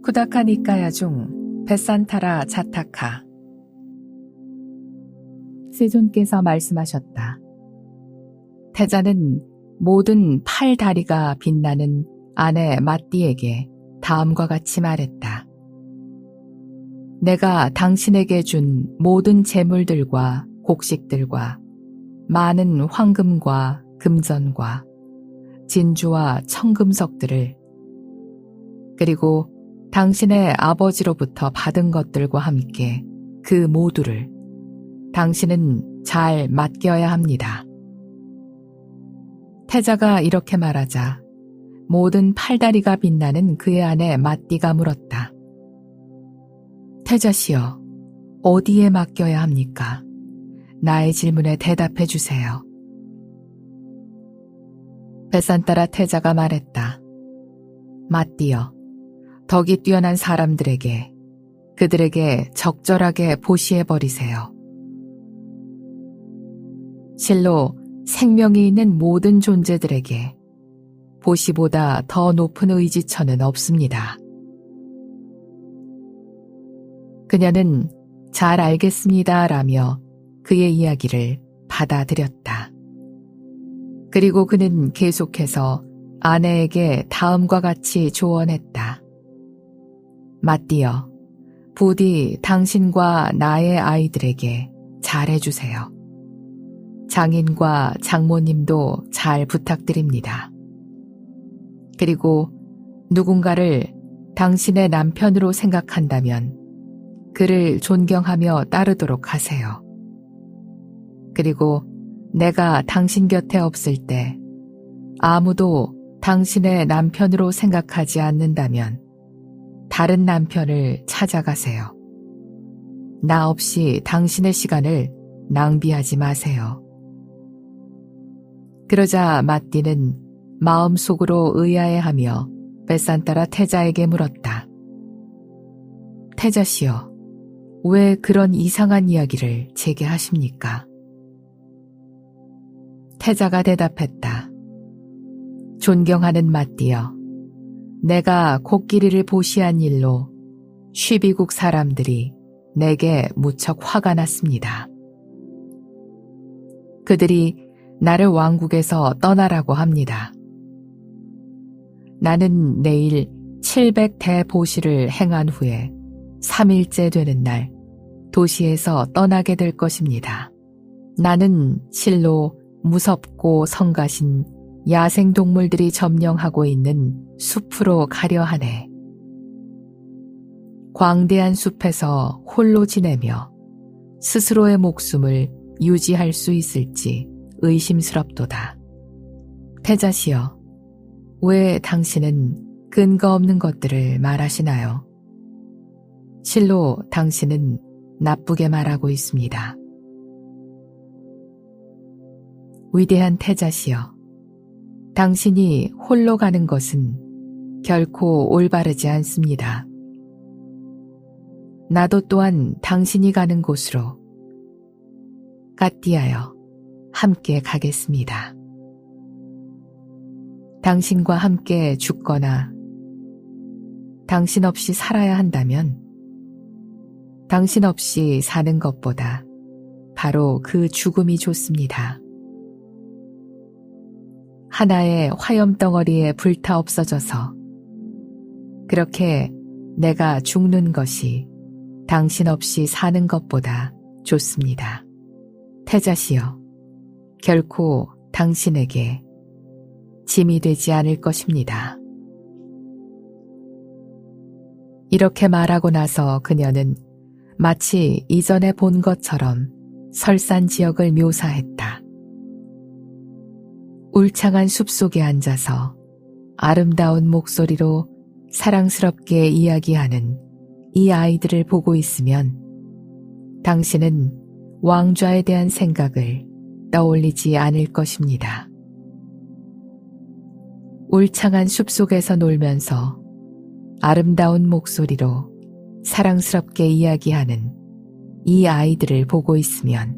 쿠다카니카야 중 베산타라 자타카. 세존께서 말씀하셨다. 태자는 모든 팔 다리가 빛나는 아내 마띠에게 다음과 같이 말했다. 내가 당신에게 준 모든 재물들과 곡식들과 많은 황금과 금전과 진주와 청금석들을 그리고 당신의 아버지로부터 받은 것들과 함께 그 모두를 당신은 잘 맡겨야 합니다. 태자가 이렇게 말하자 모든 팔다리가 빛나는 그의 아내 마띠가 물었다. 태자씨여, 어디에 맡겨야 합니까? 나의 질문에 대답해 주세요. 베산타라 태자가 말했다. 마띠여, 덕이 뛰어난 사람들에게 그들에게 적절하게 보시해버리세요. 실로 생명이 있는 모든 존재들에게 보시보다 더 높은 의지처는 없습니다. 그녀는 잘 알겠습니다 라며 그의 이야기를 받아들였다. 그리고 그는 계속해서 아내에게 다음과 같이 조언했다. 마띠여, 부디 당신과 나의 아이들에게 잘해주세요. 장인과 장모님도 잘 부탁드립니다. 그리고 누군가를 당신의 남편으로 생각한다면 그를 존경하며 따르도록 하세요. 그리고 내가 당신 곁에 없을 때 아무도 당신의 남편으로 생각하지 않는다면 다른 남편을 찾아가세요. 나 없이 당신의 시간을 낭비하지 마세요. 그러자 마띠는 마음속으로 의아해하며 베산타라 태자에게 물었다. 태자씨여, 왜 그런 이상한 이야기를 제게 하십니까? 태자가 대답했다. 존경하는 마띠여, 내가 코끼리를 보시한 일로 쉬비국 사람들이 내게 무척 화가 났습니다. 그들이 나를 왕국에서 떠나라고 합니다. 나는 내일 700대보시를 행한 후에 3일째 되는 날 도시에서 떠나게 될 것입니다. 나는 실로 무섭고 성가신 야생동물들이 점령하고 있는 숲으로 가려 하네. 광대한 숲에서 홀로 지내며 스스로의 목숨을 유지할 수 있을지 의심스럽도다. 태자시여, 왜 당신은 근거 없는 것들을 말하시나요? 실로 당신은 나쁘게 말하고 있습니다. 위대한 태자시여, 당신이 홀로 가는 것은 결코 올바르지 않습니다. 나도 또한 당신이 가는 곳으로 까띠하여 함께 가겠습니다. 당신과 함께 죽거나 당신 없이 살아야 한다면 당신 없이 사는 것보다 바로 그 죽음이 좋습니다. 하나의 화염덩어리에 불타 없어져서 그렇게 내가 죽는 것이 당신 없이 사는 것보다 좋습니다. 태자시여, 결코 당신에게 짐이 되지 않을 것입니다. 이렇게 말하고 나서 그녀는 마치 이전에 본 것처럼 설산 지역을 묘사했다. 울창한 숲속에 앉아서 아름다운 목소리로 사랑스럽게 이야기하는 이 아이들을 보고 있으면 당신은 왕좌에 대한 생각을 떠올리지 않을 것입니다. 울창한 숲속에서 놀면서 아름다운 목소리로 사랑스럽게 이야기하는 이 아이들을 보고 있으면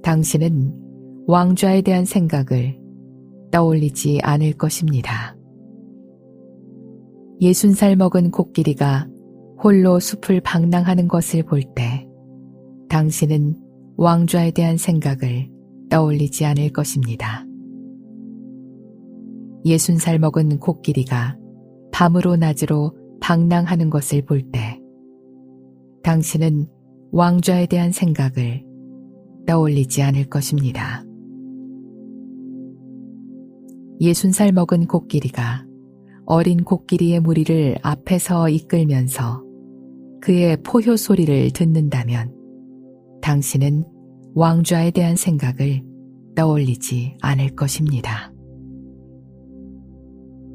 당신은 왕좌에 대한 생각을 떠올리지 않을 것입니다. 60살 먹은 코끼리가 홀로 숲을 방랑하는 것을 볼 때 당신은 왕좌에 대한 생각을 떠올리지 않을 것입니다. 60살 먹은 코끼리가 밤으로 낮으로 방랑하는 것을 볼 때 당신은 왕좌에 대한 생각을 떠올리지 않을 것입니다. 60살 먹은 코끼리가 어린 코끼리의 무리를 앞에서 이끌면서 그의 포효 소리를 듣는다면 당신은 왕좌에 대한 생각을 떠올리지 않을 것입니다.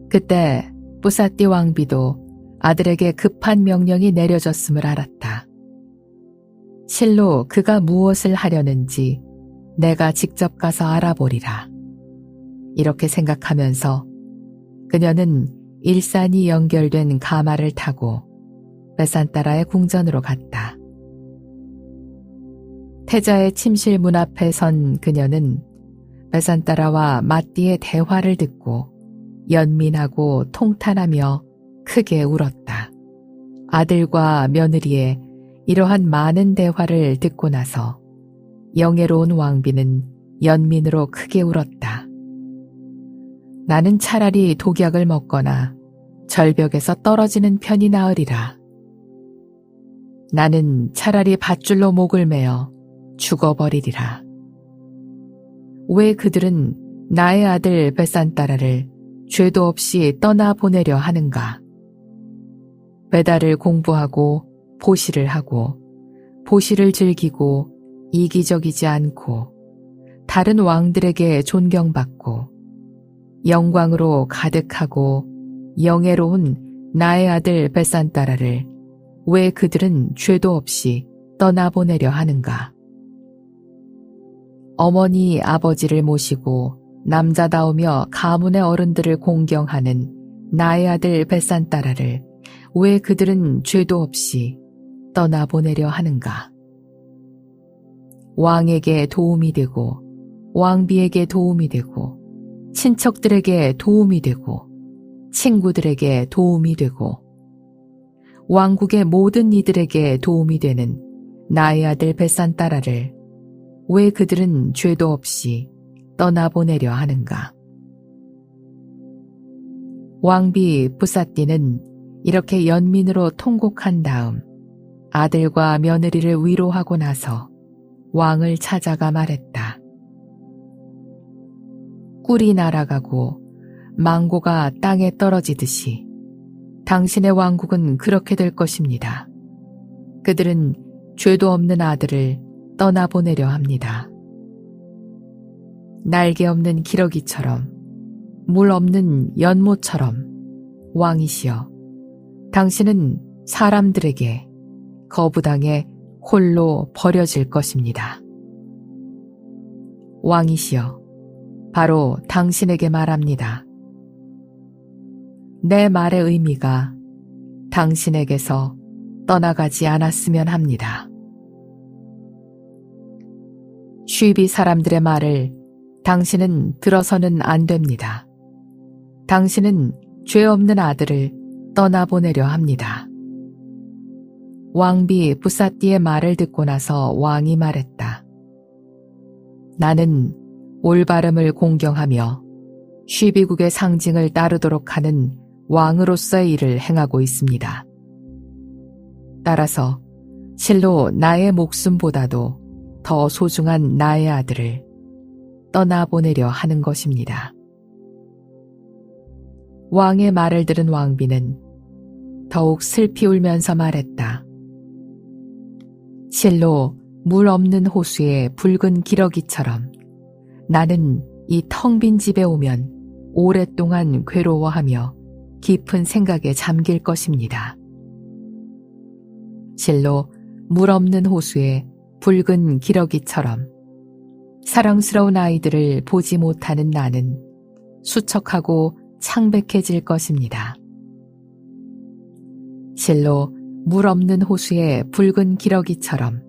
그때 부사띠 왕비도 아들에게 급한 명령이 내려졌음을 알았다. 실로 그가 무엇을 하려는지 내가 직접 가서 알아보리라. 이렇게 생각하면서 그녀는 일산이 연결된 가마를 타고 베산따라의 궁전으로 갔다. 태자의 침실 문 앞에 선 그녀는 베산따라와 마띠의 대화를 듣고 연민하고 통탄하며 크게 울었다. 아들과 며느리의 이러한 많은 대화를 듣고 나서 영예로운 왕비는 연민으로 크게 울었다. 나는 차라리 독약을 먹거나 절벽에서 떨어지는 편이 나으리라. 나는 차라리 밧줄로 목을 매어 죽어버리리라. 왜 그들은 나의 아들 베산따라를 죄도 없이 떠나보내려 하는가? 베다를 공부하고 보시를 하고 보시를 즐기고 이기적이지 않고 다른 왕들에게 존경받고 영광으로 가득하고 영예로운 나의 아들 베산따라를 왜 그들은 죄도 없이 떠나보내려 하는가? 어머니 아버지를 모시고 남자다우며 가문의 어른들을 공경하는 나의 아들 베산따라를 왜 그들은 죄도 없이 떠나보내려 하는가? 왕에게 도움이 되고 왕비에게 도움이 되고 친척들에게 도움이 되고 친구들에게 도움이 되고 왕국의 모든 이들에게 도움이 되는 나의 아들 베산따라를 왜 그들은 죄도 없이 떠나보내려 하는가? 왕비 부사띠는 이렇게 연민으로 통곡한 다음 아들과 며느리를 위로하고 나서 왕을 찾아가 말했다. 꿀이 날아가고 망고가 땅에 떨어지듯이 당신의 왕국은 그렇게 될 것입니다. 그들은 죄도 없는 아들을 떠나보내려 합니다. 날개 없는 기러기처럼 물 없는 연못처럼 왕이시여 당신은 사람들에게 거부당해 홀로 버려질 것입니다. 왕이시여 바로 당신에게 말합니다. 내 말의 의미가 당신에게서 떠나가지 않았으면 합니다. 쉬비 사람들의 말을 당신은 들어서는 안 됩니다. 당신은 죄 없는 아들을 떠나보내려 합니다. 왕비 부사띠의 말을 듣고 나서 왕이 말했다. 나는 올바름을 공경하며 쉬비국의 상징을 따르도록 하는 왕으로서의 일을 행하고 있습니다. 따라서 실로 나의 목숨보다도 더 소중한 나의 아들을 떠나보내려 하는 것입니다. 왕의 말을 들은 왕비는 더욱 슬피 울면서 말했다. 실로 물 없는 호수의 붉은 기러기처럼 나는 이 텅 빈 집에 오면 오랫동안 괴로워하며 깊은 생각에 잠길 것입니다. 실로 물 없는 호수의 붉은 기러기처럼 사랑스러운 아이들을 보지 못하는 나는 수척하고 창백해질 것입니다. 실로 물 없는 호수의 붉은 기러기처럼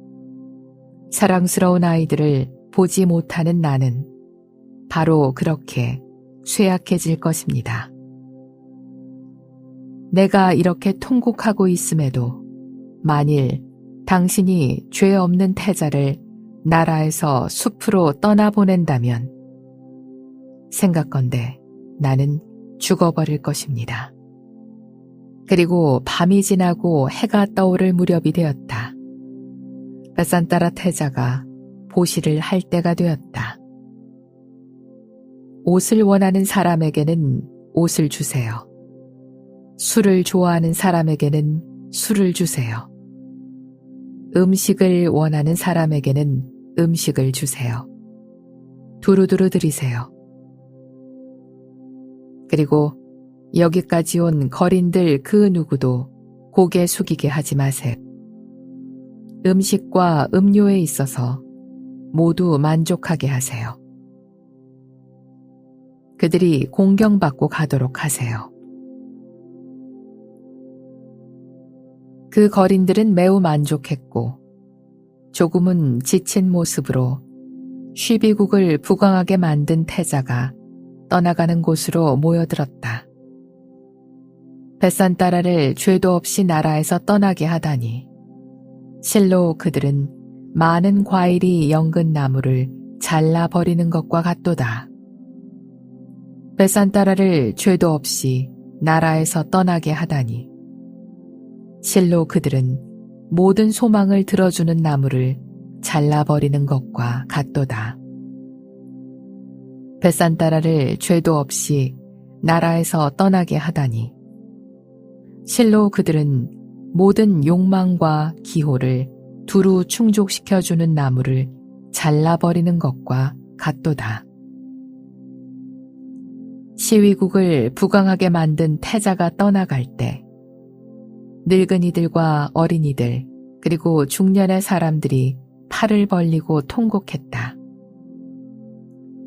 사랑스러운 아이들을 보지 못하는 나는 바로 그렇게 쇠약해질 것입니다. 내가 이렇게 통곡하고 있음에도 만일 당신이 죄 없는 태자를 나라에서 숲으로 떠나보낸다면 생각건대 나는 죽어버릴 것입니다. 그리고 밤이 지나고 해가 떠오를 무렵이 되었다. 베산따라 태자가 보시를 할 때가 되었다. 옷을 원하는 사람에게는 옷을 주세요. 술을 좋아하는 사람에게는 술을 주세요. 음식을 원하는 사람에게는 음식을 주세요. 두루두루 드리세요. 그리고 여기까지 온 거린들 그 누구도 고개 숙이게 하지 마세요. 음식과 음료에 있어서 모두 만족하게 하세요. 그들이 공경받고 가도록 하세요. 그 거린들은 매우 만족했고 조금은 지친 모습으로 쉬비국을 부강하게 만든 태자가 떠나가는 곳으로 모여들었다. 베산따라를 죄도 없이 나라에서 떠나게 하다니 실로 그들은 많은 과일이 연근 나무를 잘라버리는 것과 같도다. 베산따라를 죄도 없이 나라에서 떠나게 하다니 실로 그들은 모든 소망을 들어주는 나무를 잘라버리는 것과 같도다. 베산따라를 죄도 없이 나라에서 떠나게 하다니 실로 그들은 모든 욕망과 기호를 두루 충족시켜주는 나무를 잘라버리는 것과 같도다. 시위국을 부강하게 만든 태자가 떠나갈 때 늙은이들과 어린이들 그리고 중년의 사람들이 팔을 벌리고 통곡했다.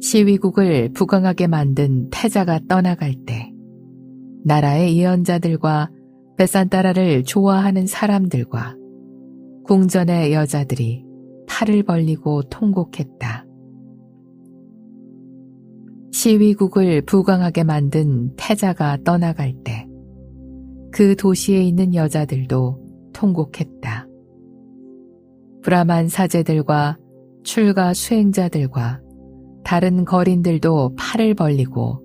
시위국을 부강하게 만든 태자가 떠나갈 때 나라의 예언자들과 베산따라를 좋아하는 사람들과 궁전의 여자들이 팔을 벌리고 통곡했다. 시위국을 부강하게 만든 태자가 떠나갈 때 그 도시에 있는 여자들도 통곡했다. 브라만 사제들과 출가 수행자들과 다른 거린들도 팔을 벌리고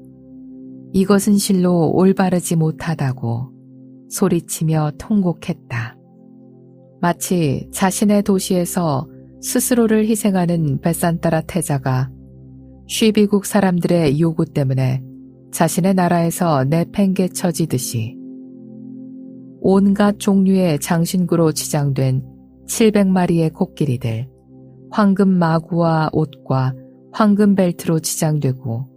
이것은 실로 올바르지 못하다고 소리치며 통곡했다. 마치 자신의 도시에서 스스로를 희생하는 베산따라 태자가 쉬비국 사람들의 요구 때문에 자신의 나라에서 내팽개쳐지듯이 온갖 종류의 장신구로 치장된 700마리의 코끼리들, 황금 마구와 옷과 황금 벨트로 치장되고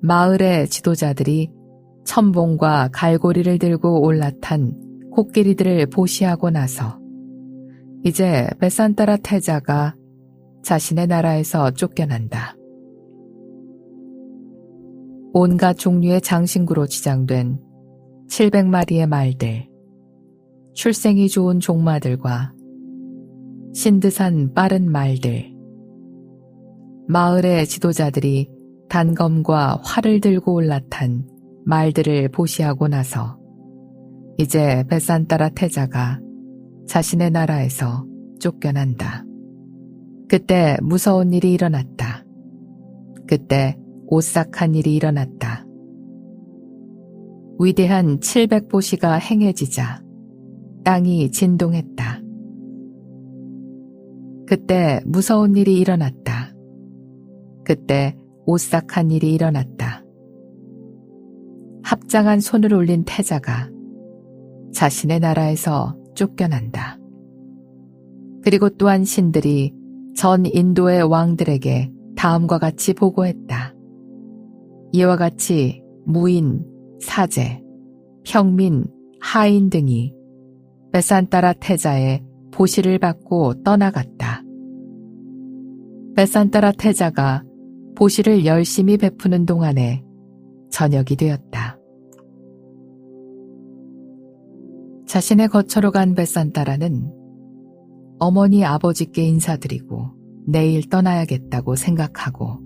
마을의 지도자들이 첨봉과 갈고리를 들고 올라탄 코끼리들을 보시하고 나서 이제 베산따라 태자가 자신의 나라에서 쫓겨난다. 온갖 종류의 장신구로 치장된 700마리의 말들, 출생이 좋은 종마들과 신드산 빠른 말들, 마을의 지도자들이 단검과 활을 들고 올라탄 말들을 보시하고 나서 이제 베산따라 태자가 자신의 나라에서 쫓겨난다. 그때 무서운 일이 일어났다. 그때 오싹한 일이 일어났다. 위대한 700보시가 행해지자 땅이 진동했다. 그때 무서운 일이 일어났다. 그때 오싹한 일이 일어났다. 합장한 손을 올린 태자가 자신의 나라에서 쫓겨난다. 그리고 또한 신들이 전 인도의 왕들에게 다음과 같이 보고했다. 이와 같이 무인, 사제, 평민, 하인 등이 베산따라 태자의 보시를 받고 떠나갔다. 베산따라 태자가 보시를 열심히 베푸는 동안에 저녁이 되었다. 자신의 거처로 간 베산따라는 어머니 아버지께 인사드리고 내일 떠나야겠다고 생각하고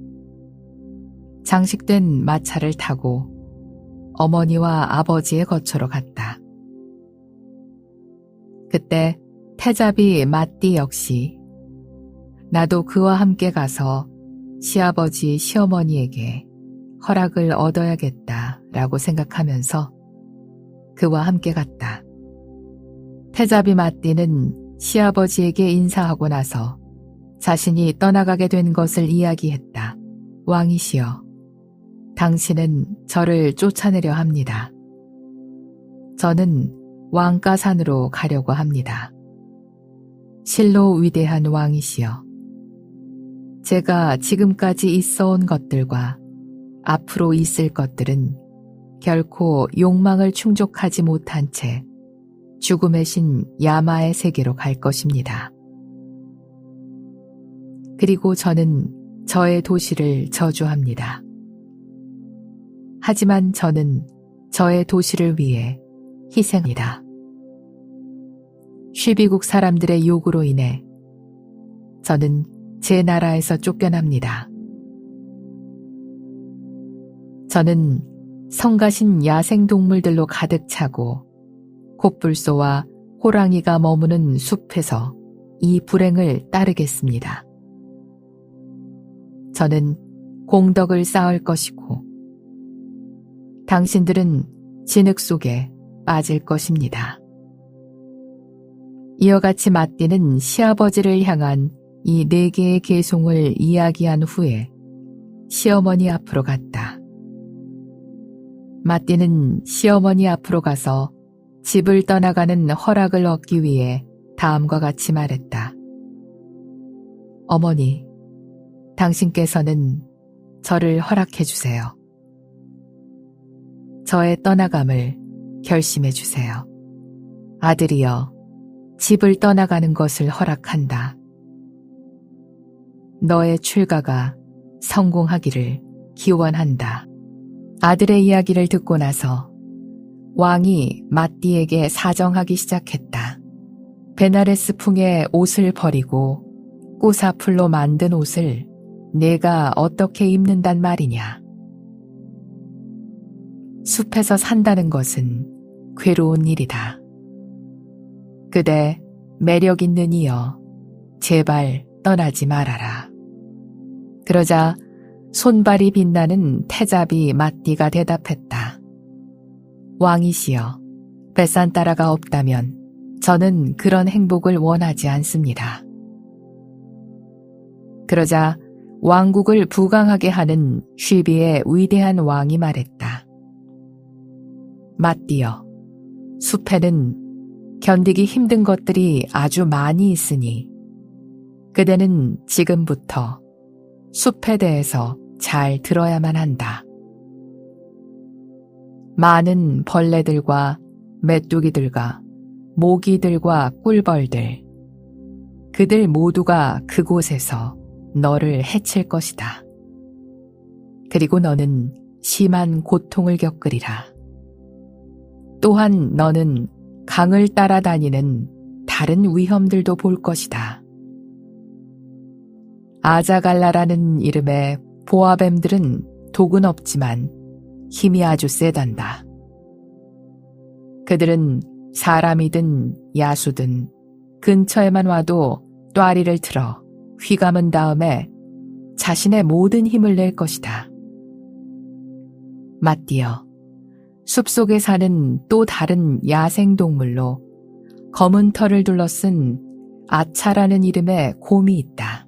장식된 마차를 타고 어머니와 아버지의 거처로 갔다. 그때 태잡이 마띠 역시 나도 그와 함께 가서 시아버지 시어머니에게 허락을 얻어야겠다라고 생각하면서 그와 함께 갔다. 태잡이 마띠는 시아버지에게 인사하고 나서 자신이 떠나가게 된 것을 이야기했다. 왕이시여, 당신은 저를 쫓아내려 합니다. 저는 왕가산으로 가려고 합니다. 실로 위대한 왕이시여, 제가 지금까지 있어온 것들과 앞으로 있을 것들은 결코 욕망을 충족하지 못한 채 죽음의 신 야마의 세계로 갈 것입니다. 그리고 저는 저의 도시를 저주합니다. 하지만 저는 저의 도시를 위해 희생합니다. 쉬비국 사람들의 요구로 인해 저는 제 나라에서 쫓겨납니다. 저는 성가신 야생동물들로 가득 차고 콧불소와 호랑이가 머무는 숲에서 이 불행을 따르겠습니다. 저는 공덕을 쌓을 것이고 당신들은 진흙 속에 빠질 것입니다. 이와 같이 마띠는 시아버지를 향한 이 4개의 계송을 이야기한 후에 시어머니 앞으로 갔다. 마띠는 시어머니 앞으로 가서 집을 떠나가는 허락을 얻기 위해 다음과 같이 말했다. 어머니, 당신께서는 저를 허락해 주세요. 저의 떠나감을 결심해 주세요. 아들이여, 집을 떠나가는 것을 허락한다. 너의 출가가 성공하기를 기원한다. 아들의 이야기를 듣고 나서 왕이 마띠에게 사정하기 시작했다. 베나레스풍의 옷을 버리고 꼬사풀로 만든 옷을 내가 어떻게 입는단 말이냐. 숲에서 산다는 것은 괴로운 일이다. 그대 매력 있는 이여, 제발 떠나지 말아라. 그러자 손발이 빛나는 태잡이 마띠가 대답했다. 왕이시여, 베산따라가 없다면 저는 그런 행복을 원하지 않습니다. 그러자 왕국을 부강하게 하는 쉬비의 위대한 왕이 말했다. 마띠여, 숲에는 견디기 힘든 것들이 아주 많이 있으니 그대는 지금부터 숲에 대해서 잘 들어야만 한다. 많은 벌레들과 메뚜기들과 모기들과 꿀벌들, 그들 모두가 그곳에서 너를 해칠 것이다. 그리고 너는 심한 고통을 겪으리라. 또한 너는 강을 따라다니는 다른 위험들도 볼 것이다. 아자갈라라는 이름의 보아뱀들은 독은 없지만 힘이 아주 세단다. 그들은 사람이든 야수든 근처에만 와도 뙬리를 틀어 휘감은 다음에 자신의 모든 힘을 낼 것이다. 마띠여, 숲속에 사는 또 다른 야생동물로 검은 털을 둘러쓴 아차라는 이름의 곰이 있다.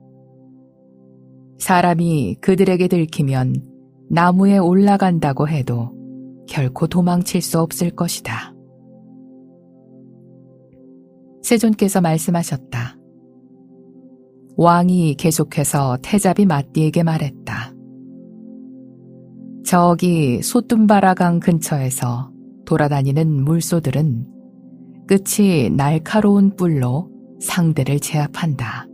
사람이 그들에게 들키면 나무에 올라간다고 해도 결코 도망칠 수 없을 것이다. 세존께서 말씀하셨다. 왕이 계속해서 태잡이 마띠에게 말했다. 저기 소뚠바라강 근처에서 돌아다니는 물소들은 끝이 날카로운 뿔로 상대를 제압한다.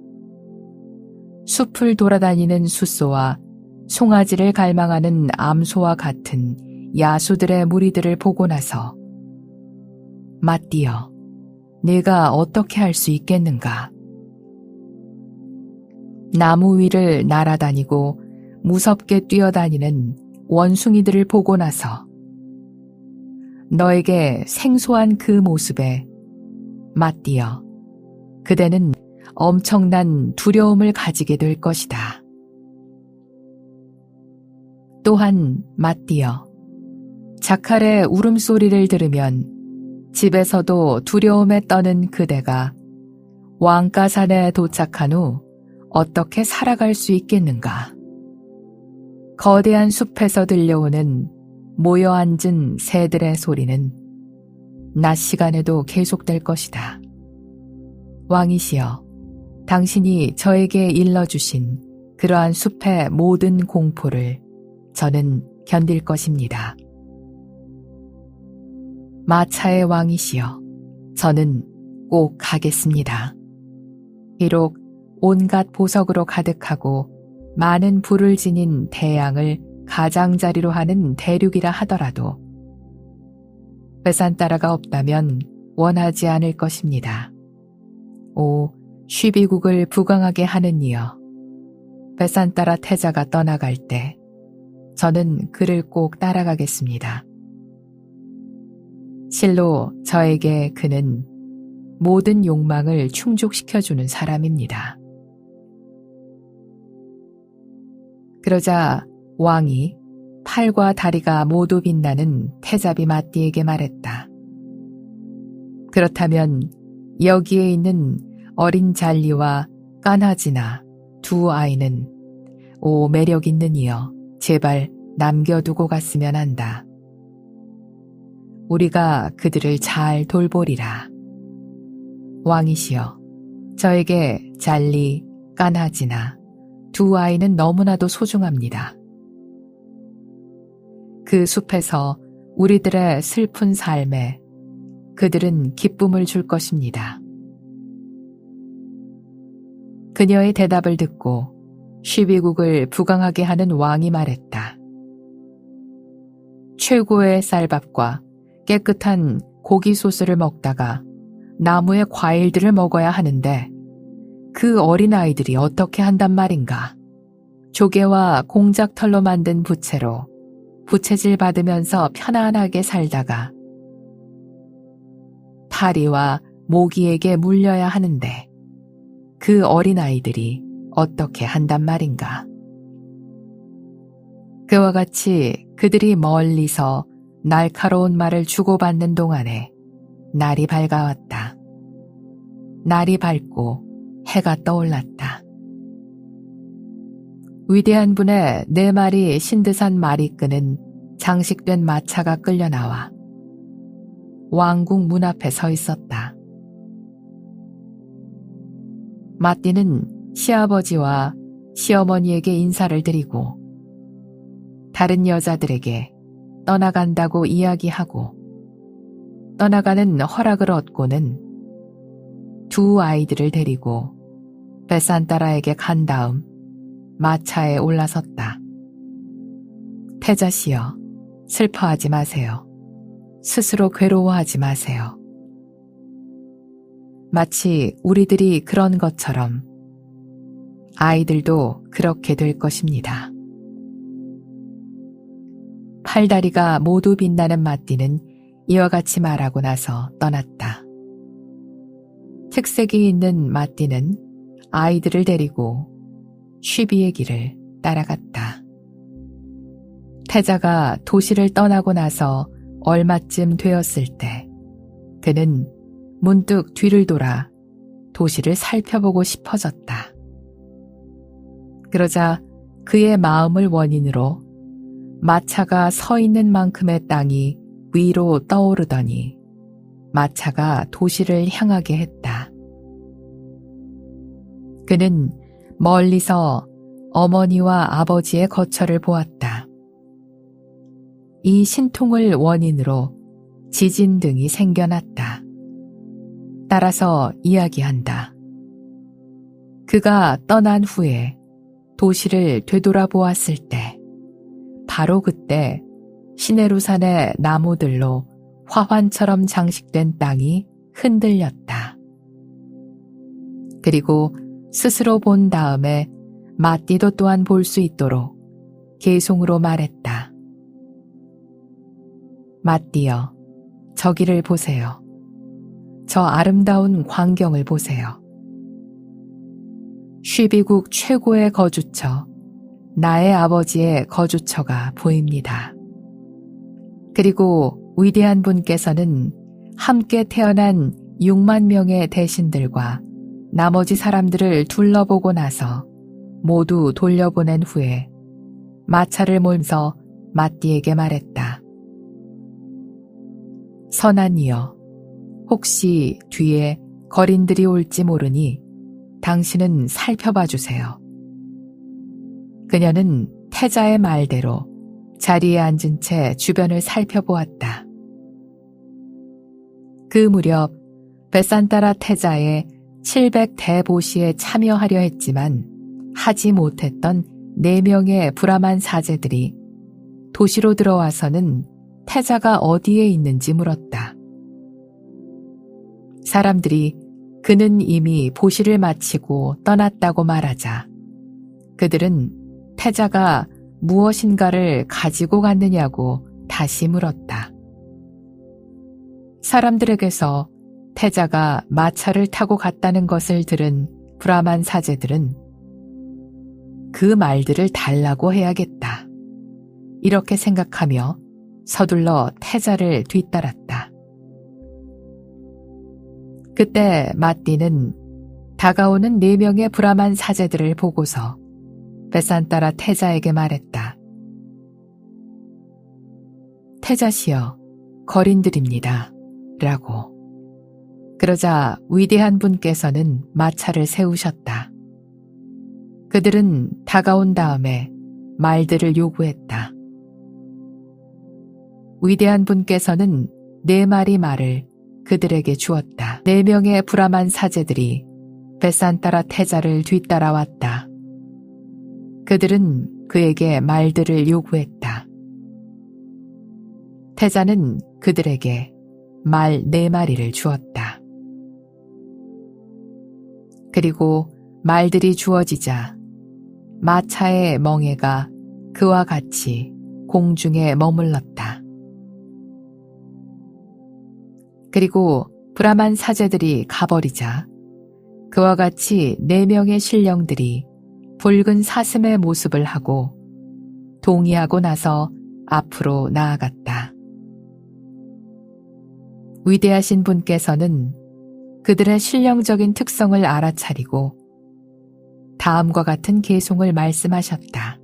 숲을 돌아다니는 숫소와 송아지를 갈망하는 암소와 같은 야수들의 무리들을 보고 나서 마띠여, 네가 어떻게 할 수 있겠는가? 나무 위를 날아다니고 무섭게 뛰어다니는 원숭이들을 보고 나서 너에게 생소한 그 모습에 마띠여, 그대는 엄청난 두려움을 가지게 될 것이다. 또한 마띠여, 자칼의 울음소리를 들으면 집에서도 두려움에 떠는 그대가 왕가산에 도착한 후 어떻게 살아갈 수 있겠는가? 거대한 숲에서 들려오는 모여 앉은 새들의 소리는 낮 시간에도 계속될 것이다. 왕이시여, 당신이 저에게 일러주신 그러한 숲의 모든 공포를 저는 견딜 것입니다. 마차의 왕이시여, 저는 꼭 가겠습니다. 비록 온갖 보석으로 가득하고 많은 불을 지닌 태양을 가장자리로 하는 대륙이라 하더라도 베산따라가 없다면 원하지 않을 것입니다. 오, 쉬비국을 부강하게 하는 이여, 베산따라 태자가 떠나갈 때 저는 그를 꼭 따라가겠습니다. 실로 저에게 그는 모든 욕망을 충족시켜주는 사람입니다. 그러자 왕이 팔과 다리가 모두 빛나는 태자비 마띠에게 말했다. 그렇다면 여기에 있는 어린 잘리와 까나지나 두 아이는 오 매력 있는 이여 제발 남겨두고 갔으면 한다. 우리가 그들을 잘 돌보리라. 왕이시여, 저에게 잘리, 까나지나 두 아이는 너무나도 소중합니다. 그 숲에서 우리들의 슬픈 삶에 그들은 기쁨을 줄 것입니다. 그녀의 대답을 듣고 쉬비국을 부강하게 하는 왕이 말했다. 최고의 쌀밥과 깨끗한 고기 소스를 먹다가 나무의 과일들을 먹어야 하는데 그 어린아이들이 어떻게 한단 말인가. 조개와 공작털로 만든 부채로 부채질 받으면서 편안하게 살다가 파리와 모기에게 물려야 하는데 그 어린아이들이 어떻게 한단 말인가. 그와 같이 그들이 멀리서 날카로운 말을 주고받는 동안에 날이 밝아왔다. 날이 밝고 해가 떠올랐다. 위대한 분의 4마리 신드산 말이 끄는 장식된 마차가 끌려 나와 왕궁 문 앞에 서 있었다. 마띠는 시아버지와 시어머니에게 인사를 드리고 다른 여자들에게 떠나간다고 이야기하고 떠나가는 허락을 얻고는 두 아이들을 데리고 베산따라에게 간 다음 마차에 올라섰다. 태자씨여, 슬퍼하지 마세요. 스스로 괴로워하지 마세요. 마치 우리들이 그런 것처럼 아이들도 그렇게 될 것입니다. 팔다리가 모두 빛나는 마띠는 이와 같이 말하고 나서 떠났다. 특색이 있는 마띠는 아이들을 데리고 쉬비의 길을 따라갔다. 태자가 도시를 떠나고 나서 얼마쯤 되었을 때 그는 문득 뒤를 돌아 도시를 살펴보고 싶어졌다. 그러자 그의 마음을 원인으로 마차가 서 있는 만큼의 땅이 위로 떠오르더니 마차가 도시를 향하게 했다. 그는 멀리서 어머니와 아버지의 거처를 보았다. 이 신통을 원인으로 지진 등이 생겨났다. 따라서 이야기한다. 그가 떠난 후에 도시를 되돌아보았을 때 바로 그때 시네루산의 나무들로 화환처럼 장식된 땅이 흔들렸다. 그리고 스스로 본 다음에 마띠도 또한 볼 수 있도록 개송으로 말했다. 마띠여, 저기를 보세요. 저 아름다운 광경을 보세요. 쉬비국 최고의 거주처, 나의 아버지의 거주처가 보입니다. 그리고 위대한 분께서는 함께 태어난 6만 명의 대신들과 나머지 사람들을 둘러보고 나서 모두 돌려보낸 후에 마차를 몰면서 마띠에게 말했다. 선한 이여, 혹시 뒤에 거린들이 올지 모르니 당신은 살펴봐 주세요. 그녀는 태자의 말대로 자리에 앉은 채 주변을 살펴보았다. 그 무렵 베산타라 태자의 700대보시에 참여하려 했지만 하지 못했던 4명의 브라만 사제들이 도시로 들어와서는 태자가 어디에 있는지 물었다. 사람들이 그는 이미 보시를 마치고 떠났다고 말하자 그들은 태자가 무엇인가를 가지고 갔느냐고 다시 물었다. 사람들에게서 태자가 마차를 타고 갔다는 것을 들은 브라만 사제들은 그 말들을 달라고 해야겠다. 이렇게 생각하며 서둘러 태자를 뒤따랐다. 그때 마띠는 다가오는 4명의 브라만 사제들을 보고서 베산타라 태자에게 말했다. 태자시여, 거린들입니다. 라고. 그러자 위대한 분께서는 마차를 세우셨다. 그들은 다가온 다음에 말들을 요구했다. 위대한 분께서는 4마리 말을 그들에게 주었다. 4명의 브라만 사제들이 베산타라 태자를 뒤따라왔다. 그들은 그에게 말들을 요구했다. 태자는 그들에게 말 4마리를 주었다. 그리고 말들이 주어지자 마차의 멍에가 그와 같이 공중에 머물렀다. 그리고 브라만 사제들이 가버리자 그와 같이 4명의 신령들이 붉은 사슴의 모습을 하고 동의하고 나서 앞으로 나아갔다. 위대하신 분께서는 그들의 신령적인 특성을 알아차리고 다음과 같은 계송을 말씀하셨다.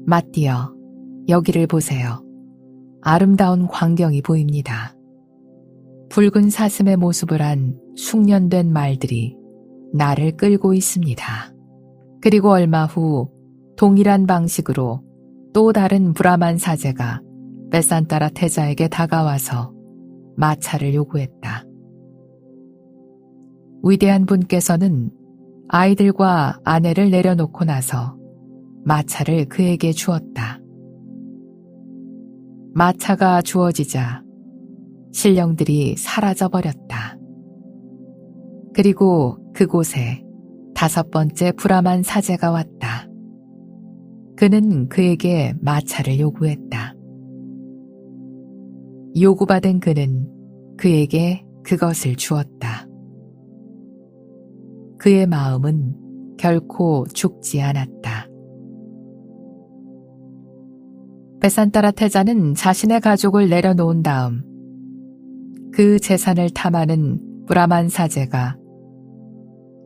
마띠여, 여기를 보세요. 아름다운 광경이 보입니다. 붉은 사슴의 모습을 한 숙련된 말들이 나를 끌고 있습니다. 그리고 얼마 후 동일한 방식으로 또 다른 브라만 사제가 베산타라 태자에게 다가와서 마차를 요구했다. 위대한 분께서는 아이들과 아내를 내려놓고 나서 마차를 그에게 주었다. 마차가 주어지자 신령들이 사라져버렸다. 그리고 그곳에 5번째 브라만 사제가 왔다. 그는 그에게 마차를 요구했다. 요구받은 그는 그에게 그것을 주었다. 그의 마음은 결코 죽지 않았다. 베산타라 태자는 자신의 가족을 내려놓은 다음 그 재산을 탐하는 브라만 사제가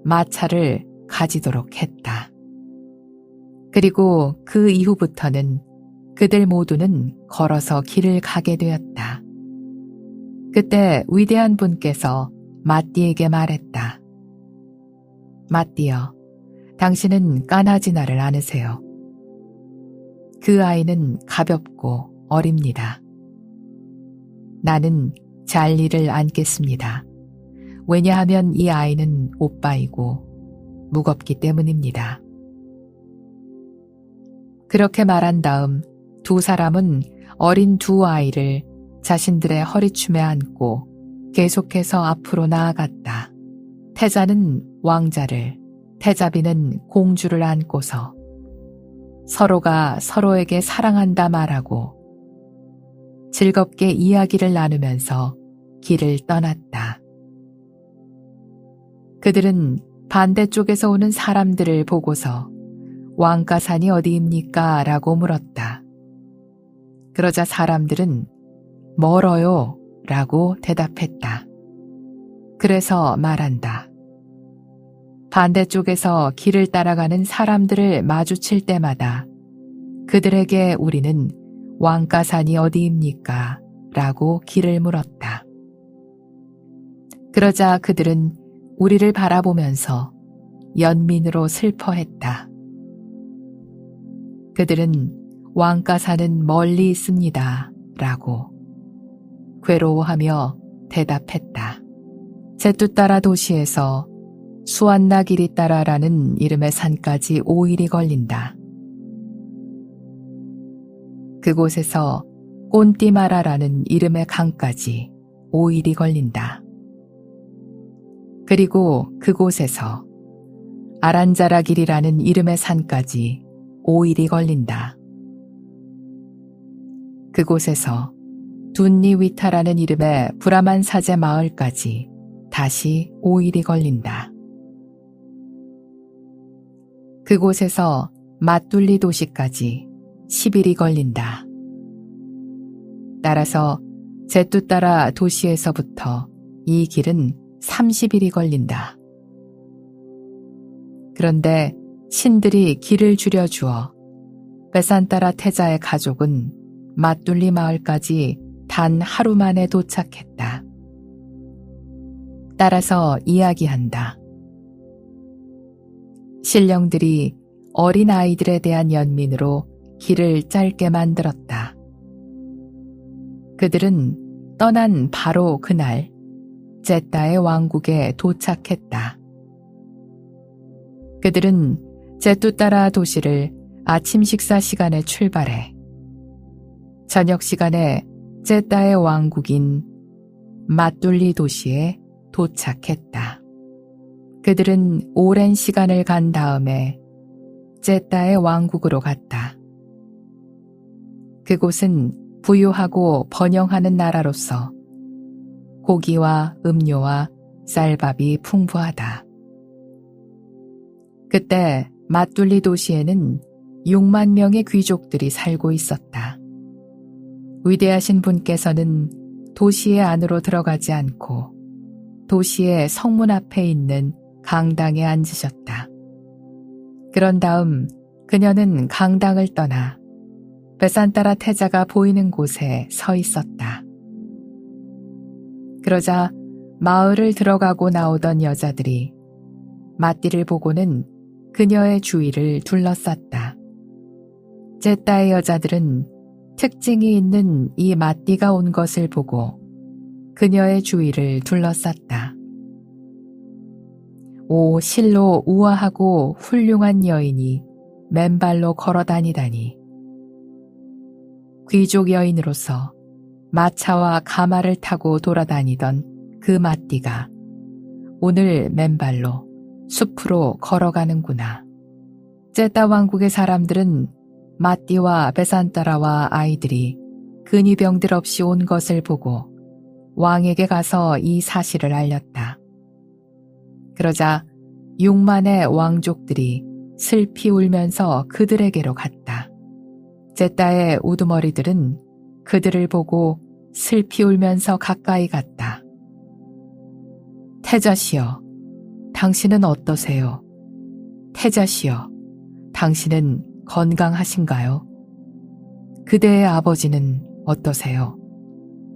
마차를 가지도록 했다. 그리고 그 이후부터는 그들 모두는 걸어서 길을 가게 되었다. 그때 위대한 분께서 마띠에게 말했다. 마띠여, 당신은 까나지나를 안으세요. 그 아이는 가볍고 어립니다. 나는 잘리를 안겠습니다. 왜냐하면 이 아이는 오빠이고 무겁기 때문입니다. 그렇게 말한 다음 2 사람은 어린 2 아이를 자신들의 허리춤에 안고 계속해서 앞으로 나아갔다. 태자는 왕자를, 태자비는 공주를 안고서 서로가 서로에게 사랑한다 말하고 즐겁게 이야기를 나누면서 길을 떠났다. 그들은 반대쪽에서 오는 사람들을 보고서 왕가산이 어디입니까? 라고 물었다. 그러자 사람들은 멀어요 라고 대답했다. 그래서 말한다. 반대쪽에서 길을 따라가는 사람들을 마주칠 때마다 그들에게 우리는 왕가산이 어디입니까? 라고 길을 물었다. 그러자 그들은 우리를 바라보면서 연민으로 슬퍼했다. 그들은 왕가산은 멀리 있습니다. 라고 괴로워하며 대답했다. 제뚜따라 도시에서 수완나기리따라라는 이름의 산까지 5일이 걸린다. 그곳에서 꼰띠마라라는 이름의 강까지 5일이 걸린다. 그리고 그곳에서 아란자라길이라는 이름의 산까지 5일이 걸린다. 그곳에서 둔니위타라는 이름의 브라만 사제 마을까지 다시 5일이 걸린다. 그곳에서 마뚤리 도시까지 10일이 걸린다. 따라서 제뚜따라 도시에서부터 이 길은 30일이 걸린다. 그런데 신들이 길을 줄여주어 베산따라 태자의 가족은 마뚤리 마을까지 단 하루 만에 도착했다. 따라서 이야기한다. 신령들이 어린 아이들에 대한 연민으로 길을 짧게 만들었다. 그들은 떠난 바로 그날 제따의 왕국에 도착했다. 그들은 제뚜따라 도시를 아침 식사 시간에 출발해 저녁 시간에 제따의 왕국인 마뚤리 도시에 도착했다. 그들은 오랜 시간을 간 다음에 제따의 왕국으로 갔다. 그곳은 부유하고 번영하는 나라로서 고기와 음료와 쌀밥이 풍부하다. 그때 마뚤리 도시에는 6만 명의 귀족들이 살고 있었다. 위대하신 분께서는 도시의 안으로 들어가지 않고 도시의 성문 앞에 있는 강당에 앉으셨다. 그런 다음 그녀는 강당을 떠나 베산따라 태자가 보이는 곳에 서 있었다. 그러자 마을을 들어가고 나오던 여자들이 마띠를 보고는 그녀의 주위를 둘러쌌다. 제따의 여자들은 특징이 있는 이 마띠가 온 것을 보고 그녀의 주위를 둘러쌌다. 오, 실로 우아하고 훌륭한 여인이 맨발로 걸어다니다니. 귀족 여인으로서 마차와 가마를 타고 돌아다니던 그 마띠가 오늘 맨발로 숲으로 걸어가는구나. 제따 왕국의 사람들은 마띠와 베산따라와 아이들이 근위병들 없이 온 것을 보고 왕에게 가서 이 사실을 알렸다. 그러자 6만의 왕족들이 슬피 울면서 그들에게로 갔다. 제따의 우두머리들은 그들을 보고 슬피 울면서 가까이 갔다. 태자시여, 당신은 어떠세요? 태자시여, 당신은 건강하신가요? 그대의 아버지는 어떠세요?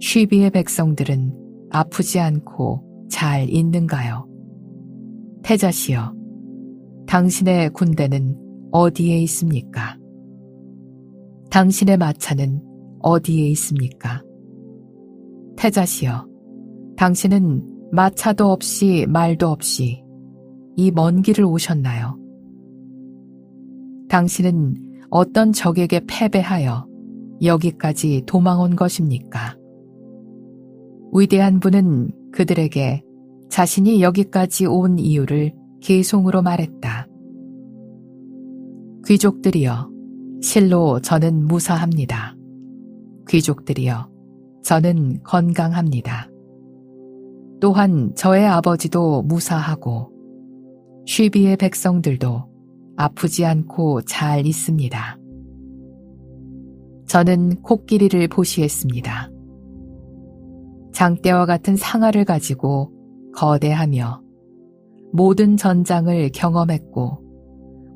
쉬비의 백성들은 아프지 않고 잘 있는가요? 태자시여, 당신의 군대는 어디에 있습니까? 당신의 마차는 어디에 있습니까? 태자시여, 당신은 마차도 없이 말도 없이 이 먼 길을 오셨나요? 당신은 어떤 적에게 패배하여 여기까지 도망온 것입니까? 위대한 분은 그들에게 자신이 여기까지 온 이유를 계송으로 말했다. 귀족들이여, 실로 저는 무사합니다. 귀족들이여, 저는 건강합니다. 또한 저의 아버지도 무사하고 쉬비의 백성들도 아프지 않고 잘 있습니다. 저는 코끼리를 보시했습니다. 장대와 같은 상아를 가지고 거대하며 모든 전장을 경험했고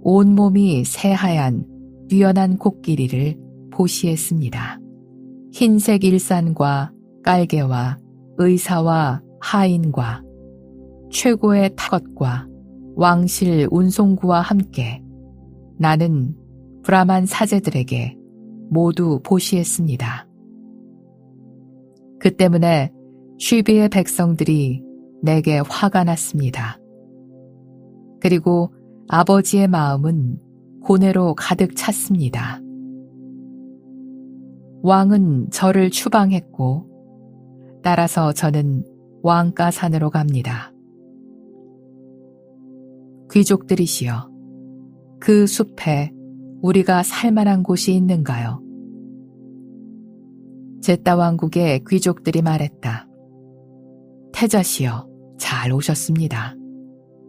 온몸이 새하얀 뛰어난 코끼리를 보시했습니다. 흰색 일산과 깔개와 의사와 하인과 최고의 타것과 왕실 운송구와 함께 나는 브라만 사제들에게 모두 보시했습니다. 그 때문에 쉬비의 백성들이 내게 화가 났습니다. 그리고 아버지의 마음은 고뇌로 가득 찼습니다. 왕은 저를 추방했고 따라서 저는 왕가산으로 갑니다. 귀족들이시여, 그 숲에 우리가 살만한 곳이 있는가요? 제따 왕국의 귀족들이 말했다. 태자시여, 잘 오셨습니다.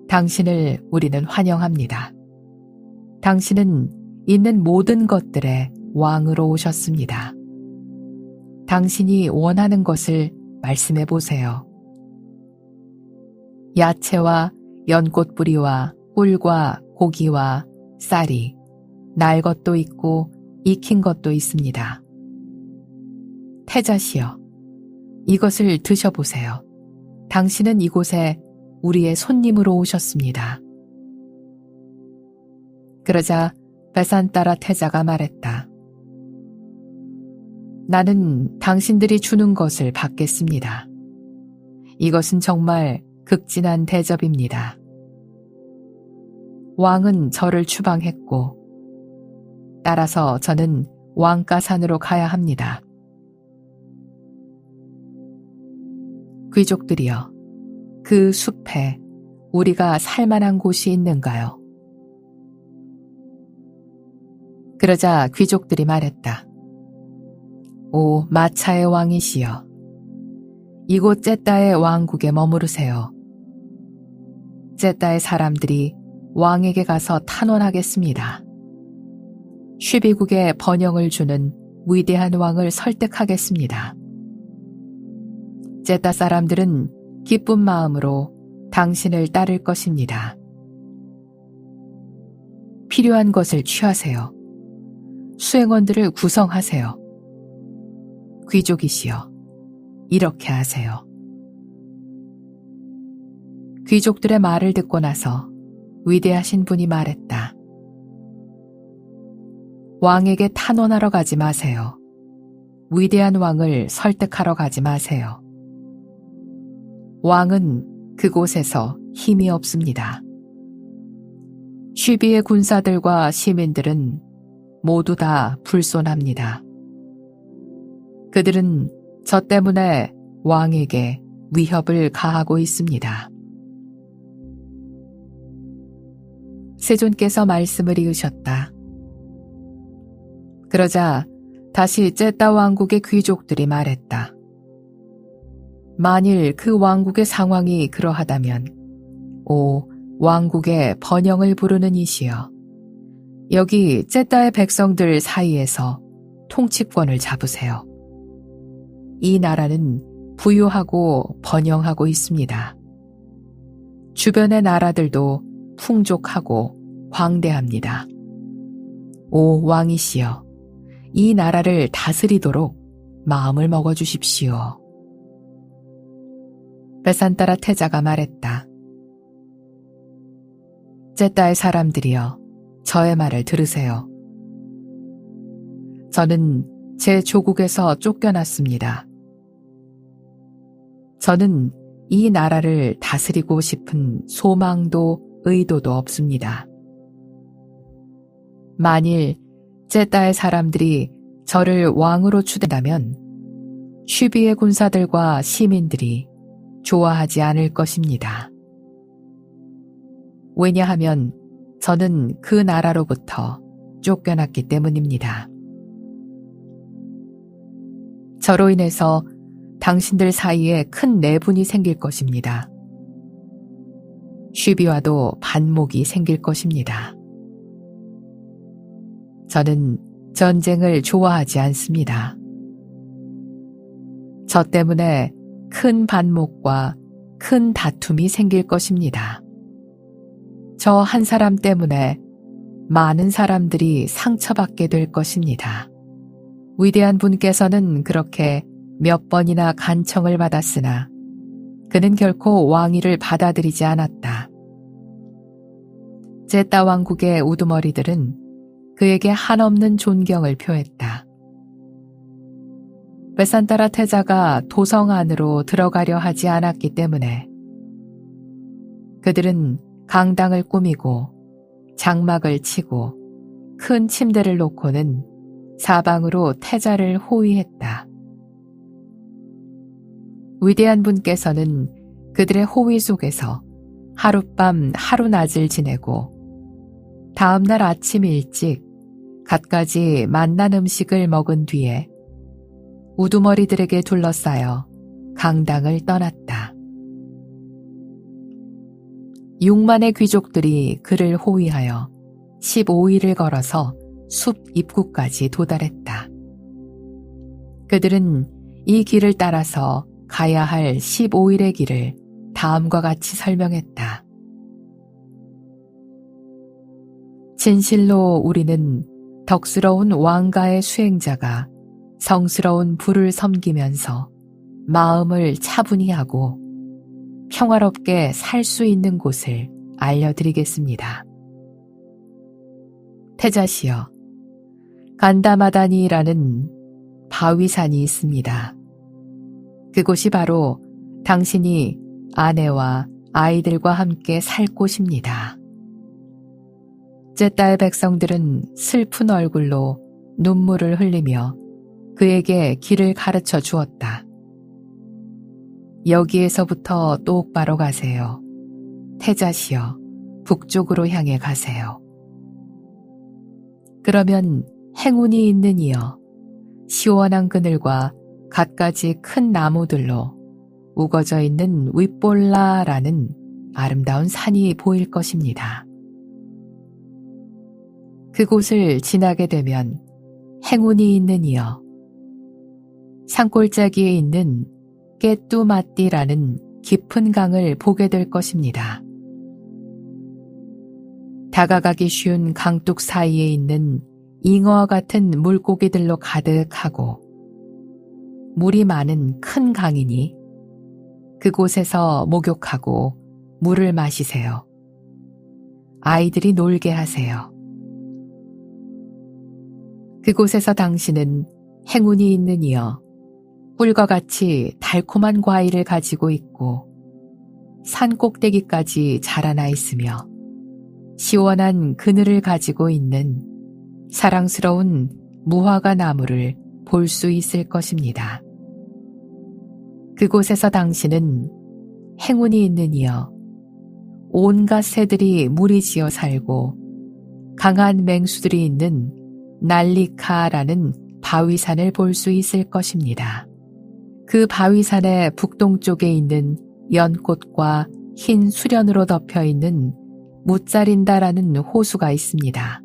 당신을 우리는 환영합니다. 당신은 있는 모든 것들의 왕으로 오셨습니다. 당신이 원하는 것을 말씀해 보세요. 야채와 연꽃뿌리와 꿀과 고기와 쌀이 날 것도 있고 익힌 것도 있습니다. 태자시여, 이것을 드셔보세요. 당신은 이곳에 우리의 손님으로 오셨습니다. 그러자 베산따라 태자가 말했다. 나는 당신들이 주는 것을 받겠습니다. 이것은 정말 극진한 대접입니다. 왕은 저를 추방했고 따라서 저는 왕가산으로 가야 합니다. 귀족들이여, 그 숲에 우리가 살만한 곳이 있는가요? 그러자 귀족들이 말했다. 오 마차의 왕이시여, 이곳 제따의 왕국에 머무르세요. 제따의 사람들이 왕에게 가서 탄원하겠습니다. 쉬비국에 번영을 주는 위대한 왕을 설득하겠습니다. 제따 사람들은 기쁜 마음으로 당신을 따를 것입니다. 필요한 것을 취하세요. 수행원들을 구성하세요. 귀족이시여, 이렇게 하세요. 귀족들의 말을 듣고 나서 위대하신 분이 말했다. 왕에게 탄원하러 가지 마세요. 위대한 왕을 설득하러 가지 마세요. 왕은 그곳에서 힘이 없습니다. 쉬비의 군사들과 시민들은 모두 다 불손합니다. 그들은 저 때문에 왕에게 위협을 가하고 있습니다. 세존께서 말씀을 이으셨다. 그러자 다시 제따 왕국의 귀족들이 말했다. 만일 그 왕국의 상황이 그러하다면 오 왕국의 번영을 부르는 이시여, 여기 제따의 백성들 사이에서 통치권을 잡으세요. 이 나라는 부유하고 번영하고 있습니다. 주변의 나라들도 풍족하고 광대합니다. 오 왕이시여, 이 나라를 다스리도록 마음을 먹어주십시오. 베산따라 태자가 말했다. 제따의 사람들이여, 저의 말을 들으세요. 저는 제 조국에서 쫓겨났습니다. 저는 이 나라를 다스리고 싶은 소망도 의도도 없습니다. 만일 제따의 사람들이 저를 왕으로 추대한다면 쉬비의 군사들과 시민들이 좋아하지 않을 것입니다. 왜냐하면 저는 그 나라로부터 쫓겨났기 때문입니다. 저로 인해서 당신들 사이에 큰 내분이 생길 것입니다. 쉬비와도 반목이 생길 것입니다. 저는 전쟁을 좋아하지 않습니다. 저 때문에 큰 반목과 큰 다툼이 생길 것입니다. 저 한 사람 때문에 많은 사람들이 상처받게 될 것입니다. 위대한 분께서는 그렇게 몇 번이나 간청을 받았으나 그는 결코 왕위를 받아들이지 않았다. 제따 왕국의 우두머리들은 그에게 한없는 존경을 표했다. 베산타라 태자가 도성 안으로 들어가려 하지 않았기 때문에 그들은 강당을 꾸미고 장막을 치고 큰 침대를 놓고는 사방으로 태자를 호위했다. 위대한 분께서는 그들의 호위 속에서 하룻밤 하루낮을 지내고 다음 날 아침 일찍 갖가지 맛난 음식을 먹은 뒤에 우두머리들에게 둘러싸여 강당을 떠났다. 6만의 귀족들이 그를 호위하여 15일을 걸어서 숲 입구까지 도달했다. 그들은 이 길을 따라서 가야 할 15일의 길을 다음과 같이 설명했다. 진실로 우리는 덕스러운 왕가의 수행자가 성스러운 부를 섬기면서 마음을 차분히 하고 평화롭게 살 수 있는 곳을 알려드리겠습니다. 태자시여, 간다마다니라는 바위산이 있습니다. 그곳이 바로 당신이 아내와 아이들과 함께 살 곳입니다. 제따의 백성들은 슬픈 얼굴로 눈물을 흘리며 그에게 길을 가르쳐 주었다. 여기에서부터 똑바로 가세요. 태자시여, 북쪽으로 향해 가세요. 그러면 행운이 있는 이여, 시원한 그늘과 갖가지 큰 나무들로 우거져 있는 윗볼라라는 아름다운 산이 보일 것입니다. 그곳을 지나게 되면 행운이 있는 이여, 산골짜기에 있는 깨뚜마띠라는 깊은 강을 보게 될 것입니다. 다가가기 쉬운 강둑 사이에 있는 잉어와 같은 물고기들로 가득하고 물이 많은 큰 강이니 그곳에서 목욕하고 물을 마시세요. 아이들이 놀게 하세요. 그곳에서 당신은 행운이 있는 이여, 꿀과 같이 달콤한 과일을 가지고 있고 산 꼭대기까지 자라나 있으며 시원한 그늘을 가지고 있는 사랑스러운 무화과 나무를 볼 수 있을 것입니다. 그곳에서 당신은 행운이 있는 이여, 온갖 새들이 무리지어 살고 강한 맹수들이 있는 날리카라는 바위산을 볼 수 있을 것입니다. 그 바위산의 북동쪽에 있는 연꽃과 흰 수련으로 덮여 있는 무짜린다라는 호수가 있습니다.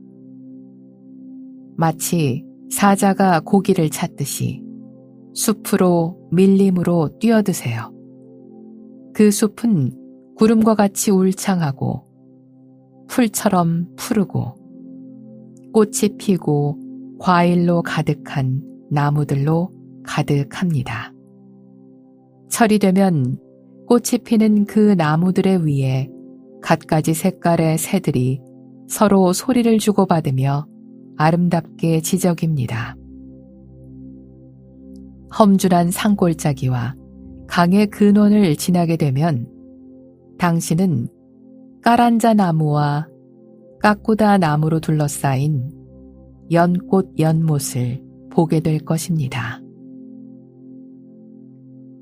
마치 사자가 고기를 찾듯이 숲으로 밀림으로 뛰어드세요. 그 숲은 구름과 같이 울창하고 풀처럼 푸르고 꽃이 피고 과일로 가득한 나무들로 가득합니다. 철이 되면 꽃이 피는 그 나무들의 위에 갖가지 색깔의 새들이 서로 소리를 주고받으며 아름답게 지저깁니다. 험준한 산골짜기와 강의 근원을 지나게 되면 당신은 까란자 나무와 까꾸다 나무로 둘러싸인 연꽃 연못을 보게 될 것입니다.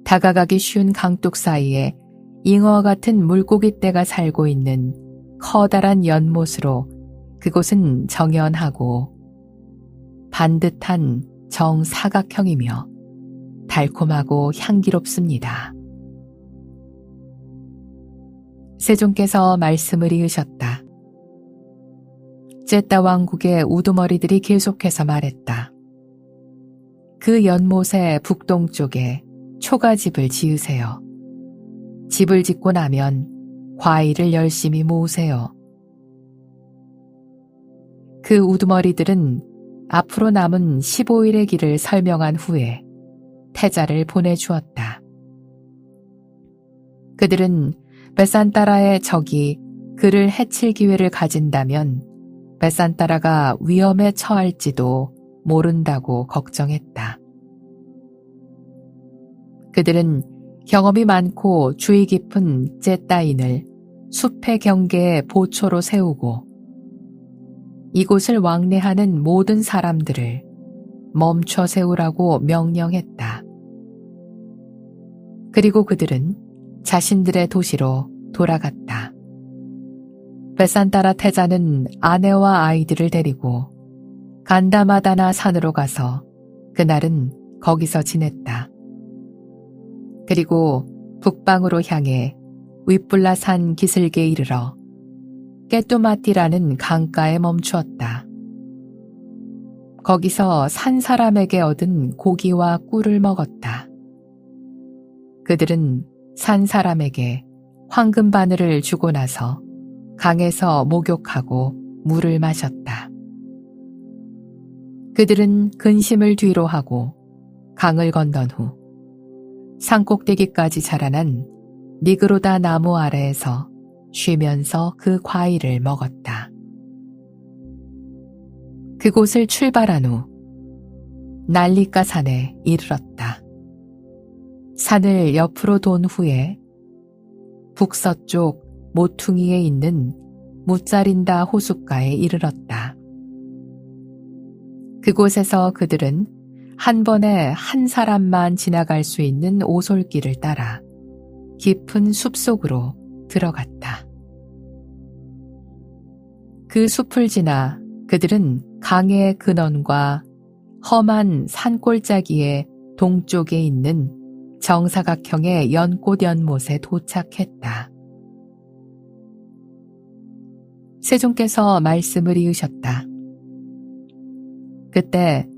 다가가기 쉬운 강둑 사이에 잉어와 같은 물고기떼가 살고 있는 커다란 연못으로 그곳은 정연하고 반듯한 정사각형이며 달콤하고 향기롭습니다. 세종께서 말씀을 이으셨다. 제따 왕국의 우두머리들이 계속해서 말했다. 그 연못의 북동쪽에 초가집을 지으세요. 집을 짓고 나면 과일을 열심히 모으세요. 그 우두머리들은 앞으로 남은 15일의 길을 설명한 후에 태자를 보내주었다. 그들은 베산따라의 적이 그를 해칠 기회를 가진다면 베산따라가 위험에 처할지도 모른다고 걱정했다. 그들은 경험이 많고 주의 깊은 제따인을 숲의 경계에 보초로 세우고 이곳을 왕래하는 모든 사람들을 멈춰 세우라고 명령했다. 그리고 그들은 자신들의 도시로 돌아갔다. 베산따라 태자는 아내와 아이들을 데리고 간다마다나 산으로 가서 그날은 거기서 지냈다. 그리고 북방으로 향해 윗불라산 기슭에 이르러 깨뚜마띠라는 강가에 멈추었다. 거기서 산 사람에게 얻은 고기와 꿀을 먹었다. 그들은 산 사람에게 황금 바늘을 주고 나서 강에서 목욕하고 물을 마셨다. 그들은 근심을 뒤로 하고 강을 건넌 후 산꼭대기까지 자라난 니그로다 나무 아래에서 쉬면서 그 과일을 먹었다. 그곳을 출발한 후 날리까 산에 이르렀다. 산을 옆으로 돈 후에 북서쪽 모퉁이에 있는 무짜린다 호숫가에 이르렀다. 그곳에서 그들은 한 번에 한 사람만 지나갈 수 있는 오솔길을 따라 깊은 숲속으로 들어갔다. 그 숲을 지나 그들은 강의 근원과 험한 산골짜기의 동쪽에 있는 정사각형의 연꽃 연못에 도착했다. 세종께서 말씀을 이으셨다. 그때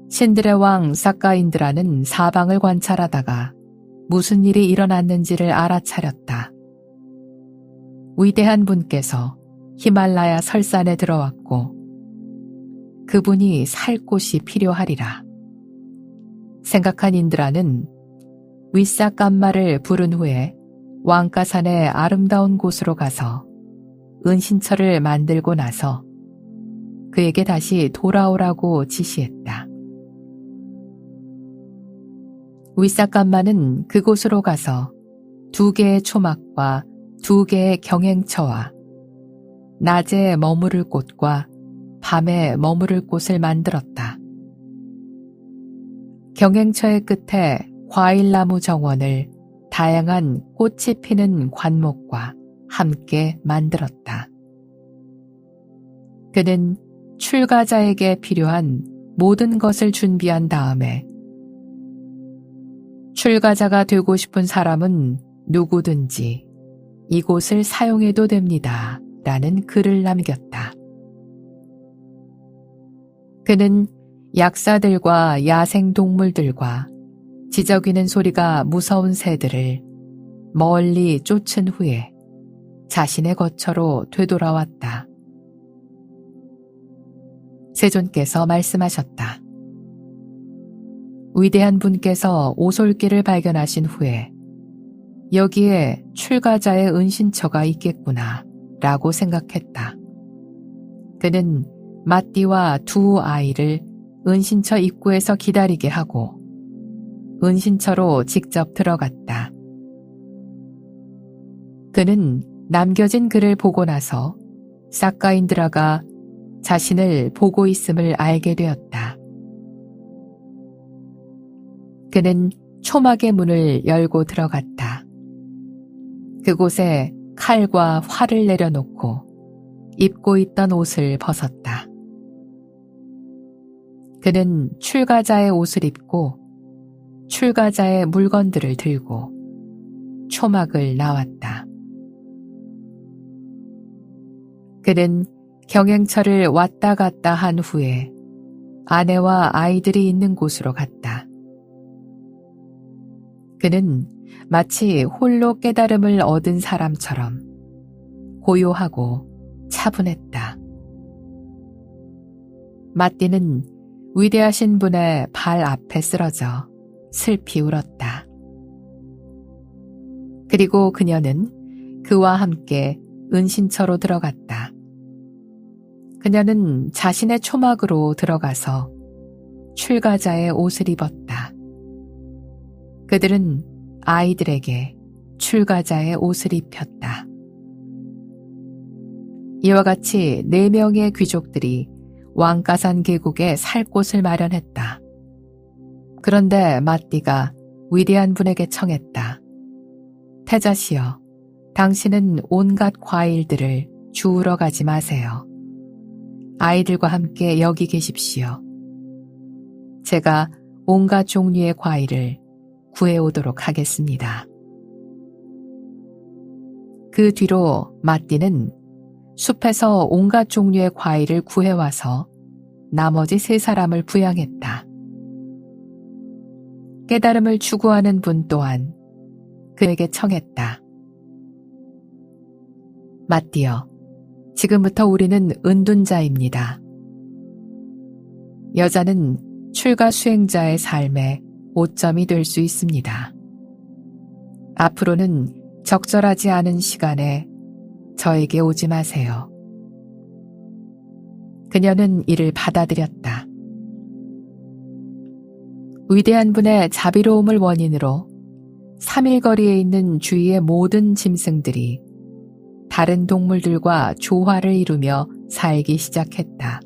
신들의 왕 사카인드라는 사방을 관찰하다가 무슨 일이 일어났는지를 알아차렸다. 위대한 분께서 히말라야 설산에 들어왔고 그분이 살 곳이 필요하리라. 생각한 인드라는 윗사깜마를 부른 후에 왕가산의 아름다운 곳으로 가서 은신처를 만들고 나서 그에게 다시 돌아오라고 지시했다. 윗사깜마는 그곳으로 가서 2개의 초막과 2개의 경행처와 낮에 머무를 곳과 밤에 머무를 곳을 만들었다. 경행처의 끝에 과일나무 정원을 다양한 꽃이 피는 관목과 함께 만들었다. 그는 출가자에게 필요한 모든 것을 준비한 다음에 출가자가 되고 싶은 사람은 누구든지 이곳을 사용해도 됩니다. 라는 글을 남겼다. 그는 약사들과 야생동물들과 지저귀는 소리가 무서운 새들을 멀리 쫓은 후에 자신의 거처로 되돌아왔다. 세존께서 말씀하셨다. 위대한 분께서 오솔길을 발견하신 후에 여기에 출가자의 은신처가 있겠구나 라고 생각했다. 그는 마띠와 2 아이를 은신처 입구에서 기다리게 하고 은신처로 직접 들어갔다. 그는 남겨진 글을 보고 나서 사카인드라가 자신을 보고 있음을 알게 되었다. 그는 초막의 문을 열고 들어갔다. 그곳에 칼과 활을 내려놓고 입고 있던 옷을 벗었다. 그는 출가자의 옷을 입고 출가자의 물건들을 들고 초막을 나왔다. 그는 경행처를 왔다 갔다 한 후에 아내와 아이들이 있는 곳으로 갔다. 그는 마치 홀로 깨달음을 얻은 사람처럼 고요하고 차분했다. 마띠는 위대하신 분의 발 앞에 쓰러져 슬피 울었다. 그리고 그녀는 그와 함께 은신처로 들어갔다. 그녀는 자신의 초막으로 들어가서 출가자의 옷을 입었다. 그들은 아이들에게 출가자의 옷을 입혔다. 이와 같이 4명의 귀족들이 왕가산 계곡에 살 곳을 마련했다. 그런데 마띠가 위대한 분에게 청했다. 태자시여, 당신은 온갖 과일들을 주우러 가지 마세요. 아이들과 함께 여기 계십시오. 제가 온갖 종류의 과일을 구해오도록 하겠습니다. 그 뒤로 마띠는 숲에서 온갖 종류의 과일을 구해와서 나머지 3사람을 부양했다. 깨달음을 추구하는 분 또한 그에게 청했다. 마띠여, 지금부터 우리는 은둔자입니다. 여자는 출가 수행자의 삶의 오점이 될 수 있습니다. 앞으로는 적절하지 않은 시간에 저에게 오지 마세요. 그녀는 이를 받아들였다. 위대한 분의 자비로움을 원인으로 3일 거리에 있는 주위의 모든 짐승들이 다른 동물들과 조화를 이루며 살기 시작했다.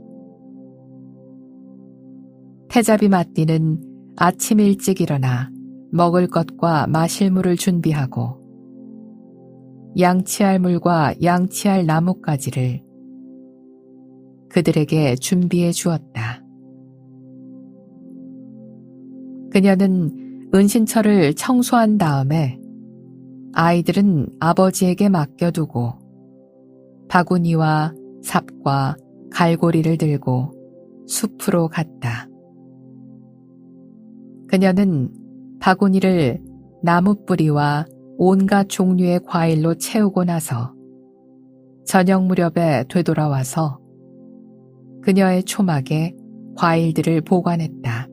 태자비 마띠는 아침 일찍 일어나 먹을 것과 마실 물을 준비하고 양치할 물과 양치할 나뭇가지를 그들에게 준비해 주었다. 그녀는 은신처를 청소한 다음에 아이들은 아버지에게 맡겨두고 바구니와 삽과 갈고리를 들고 숲으로 갔다. 그녀는 바구니를 나무 뿌리와 온갖 종류의 과일로 채우고 나서 저녁 무렵에 되돌아와서 그녀의 초막에 과일들을 보관했다.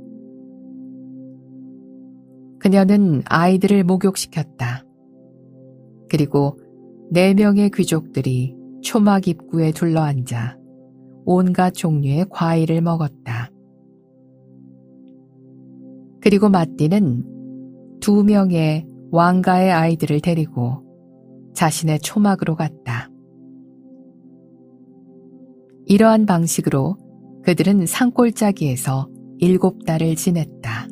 그녀는 아이들을 목욕시켰다. 그리고 4명의 귀족들이 초막 입구에 둘러앉아 온갖 종류의 과일을 먹었다. 그리고 마띠는 2명의 왕가의 아이들을 데리고 자신의 초막으로 갔다. 이러한 방식으로 그들은 산골짜기에서 7달을 지냈다.